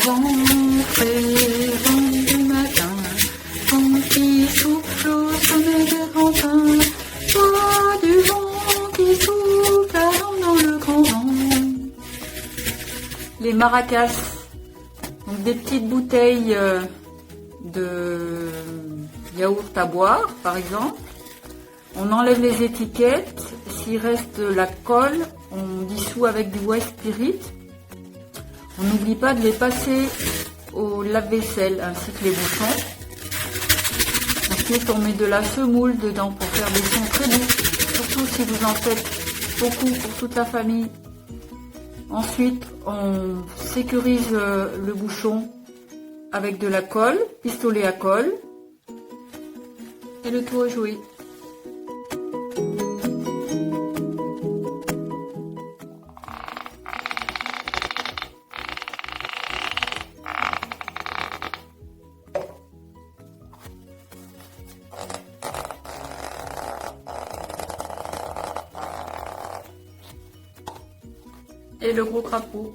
vent du matin, vent qui souffle au sommet des grands toi du vent qui souffle dans le grand vent. Les maracas, donc des petites bouteilles de yaourt à boire par exemple. On enlève les étiquettes, s'il reste la colle, on dissout avec du white spirit. On n'oublie pas de les passer au lave-vaisselle ainsi que les bouchons. Ensuite on met de la semoule dedans pour faire des sons très doux, surtout si vous en faites beaucoup pour toute la famille. Ensuite on sécurise le bouchon avec de la colle, pistolet à colle, et le tour est joué. Et le gros crapaud.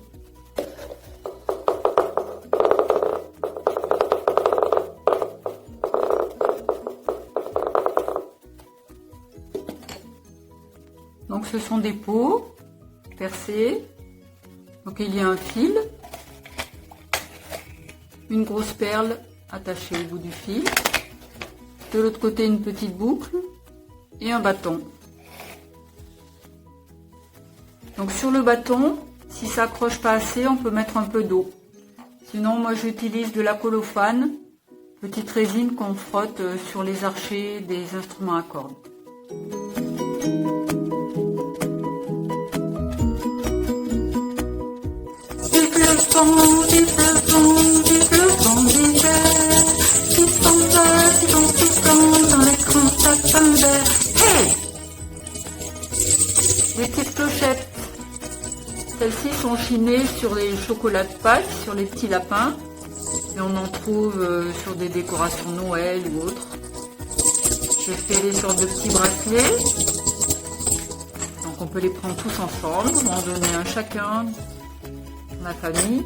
Donc ce sont des pots percés. Donc il y a un fil, une grosse perle attachée au bout du fil, de l'autre côté une petite boucle et un bâton. Donc sur le bâton, si ça accroche pas assez, on peut mettre un peu d'eau. Sinon, moi j'utilise de la colophane, petite résine qu'on frotte sur les archets des instruments à cordes. Du peloton d'hiver, qui s'en va, qui dans l'écran sapin vert. Hey! Des petites clochettes. Celles-ci sont chinées sur les chocolats de Pâques, sur les petits lapins. Et on en trouve sur des décorations Noël ou autres. J'ai fait des sortes de petits bracelets. Donc on peut les prendre tous ensemble, on en donner un chacun, la famille.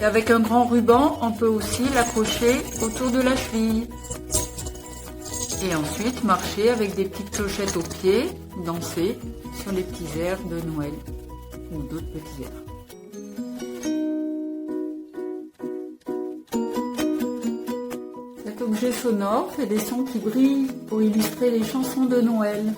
Et avec un grand ruban, on peut aussi l'accrocher autour de la cheville. Et ensuite marcher avec des petites clochettes aux pieds, danser sur les petits airs de Noël ou d'autres petits airs. Cet objet sonore fait des sons qui brillent pour illustrer les chansons de Noël.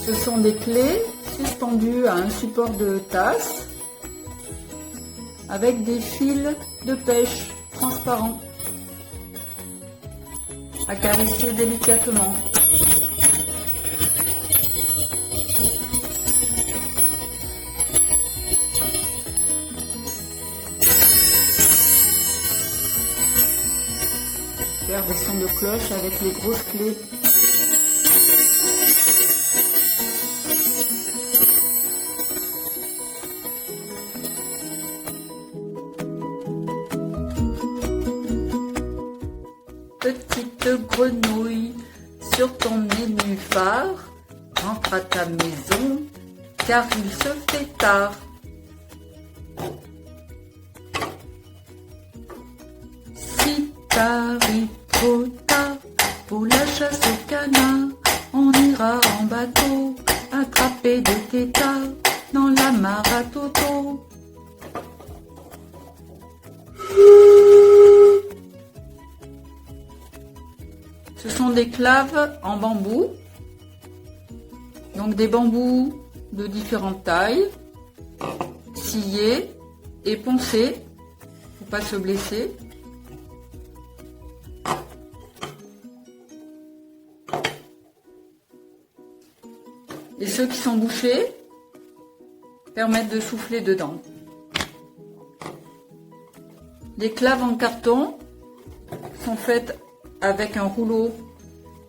Ce sont des clés suspendues à un support de tasse avec des fils de pêche transparents à caresser délicatement. Faire des sons de cloche avec les grosses clés. Petite grenouille, sur ton nénuphar, rentre à ta maison, car il se fait tard. Si t'arrives trop tard pour la chasse au canard, on ira en bateau, attraper des têtards dans la mare à Toto. Ce sont des claves en bambou, donc des bambous de différentes tailles, sciés et poncés pour pas se blesser. Et ceux qui sont bouchés permettent de souffler dedans. Les claves en carton sont faites avec un rouleau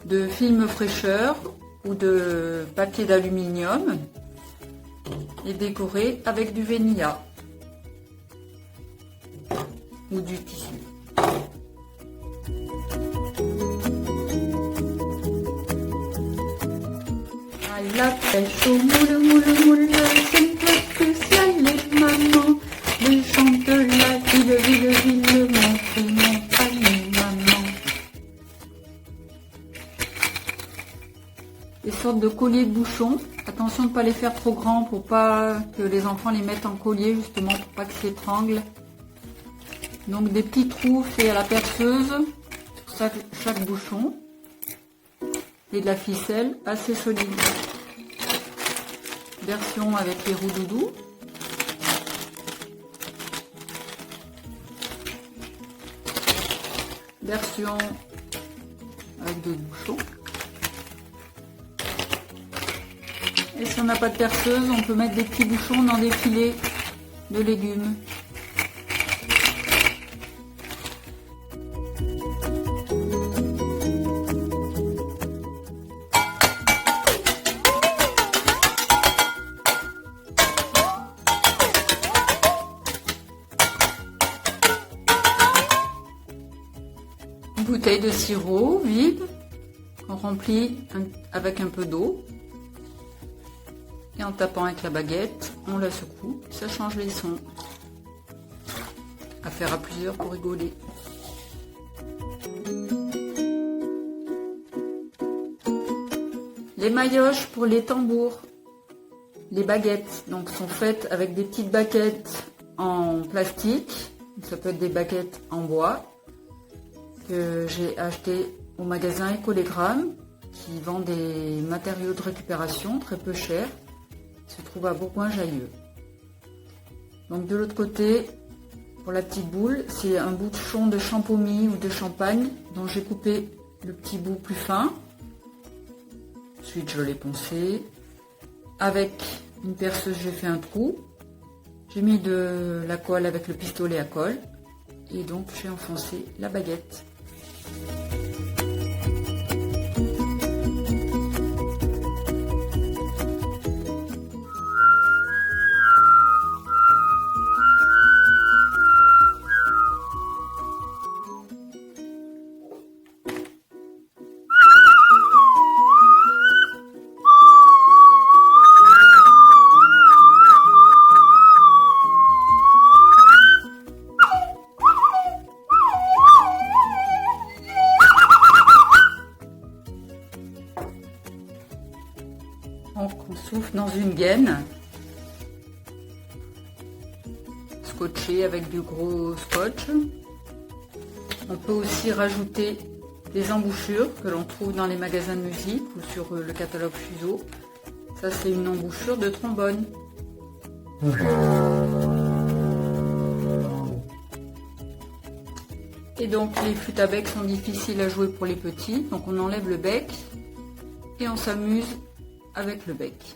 de film fraîcheur ou de papier d'aluminium et décorer avec du vénia ou du tissu. À la pêche au moule, moule, moule, c'est une spéciale les mamans. Le chant de la ville, ville, ville, mon panier, maman. Des sortes de colliers de bouchons. Attention de ne pas les faire trop grands pour pas que les enfants les mettent en collier, justement pour pas qu'ils s'étranglent. Donc des petits trous faits à la perceuse sur chaque bouchon. Et de la ficelle assez solide. Version avec les roues doudou. Version avec deux bouchons. Et si on n'a pas de perceuse, on peut mettre des petits bouchons dans des filets de légumes. Une bouteille de sirop vide, on remplit avec un peu d'eau. Et en tapant avec la baguette, on la secoue, ça change les sons. À faire à plusieurs pour rigoler. Les maillotches pour les tambours. Les baguettes donc sont faites avec des petites baguettes en plastique. Ça peut être des baguettes en bois que j'ai acheté au magasin Écolégramme qui vend des matériaux de récupération très peu chers. Se trouve à Bourgoin-Jallieu. Donc de l'autre côté, pour la petite boule, c'est un bouchon de champomis ou de champagne dont j'ai coupé le petit bout plus fin. Ensuite je l'ai poncé. Avec une perceuse, j'ai fait un trou. J'ai mis de la colle avec le pistolet à colle. Et donc j'ai enfoncé la baguette. Donc on souffle dans une gaine, scotché avec du gros scotch. On peut aussi rajouter des embouchures que l'on trouve dans les magasins de musique ou sur le catalogue Fuseau. Ça c'est une embouchure de trombone. Et donc les flûtes à bec sont difficiles à jouer pour les petits, donc on enlève le bec et on s'amuse avec le bec.